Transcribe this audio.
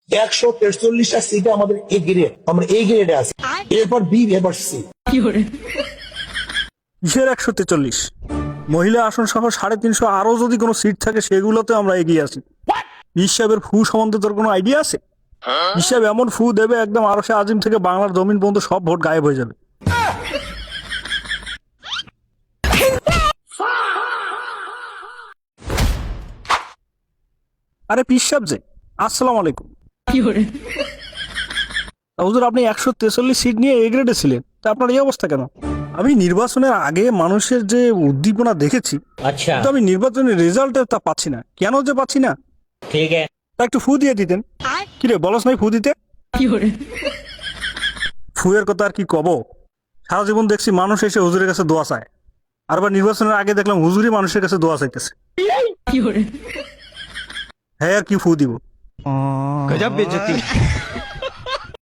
143টা সিটে আমাদের A grade, আমরা এই গ্রেডে আছি, এরপর বি, এরপর সি। কিসের 143? মহিলা আসন সহ 350 আরো যদি কোনো সিট থাকে সেগুলোতে আমরা এগিয়ে আছি। হিসাবের ফু সম্বন্ধে তোর কোনো আইডিয়া আছে? হিসাব এমন ফু দেবে একদম আরশে আজিম থেকে বাংলার জমিন পর্যন্ত সব ভোট গায়েব হয়ে যাবে। আরে পিসাব যে, আসসালামু আলাইকুম। হুজুর, আপনি 143 সিট নিয়ে এ গ্রেডে ছিলেন, তা আপনার এই অবস্থা কেন? আমি নির্বাচনের আগে মানুষের যে উদ্দীপনা দেখেছি, अच्छा তো আমি নির্বাচনের রেজাল্টে তা পাচ্ছি না। কেন যে পাচ্ছি না? ठीक है। তা একটু ফু দিয়ে দিতেন। কিরে বলস নাই ফু দিতে? ফুয়ের কথা আর কি কব? সারা জীবন দেখছি মানুষ এসে হুজুরের কাছে দোয়া চায়, আর আবার নির্বাচনের আগে দেখলাম হুজুরই মানুষের কাছে দোয়া চাইতেছে। হ্যাঁ, আর কি ফু দিব? गजब बेइज्जती।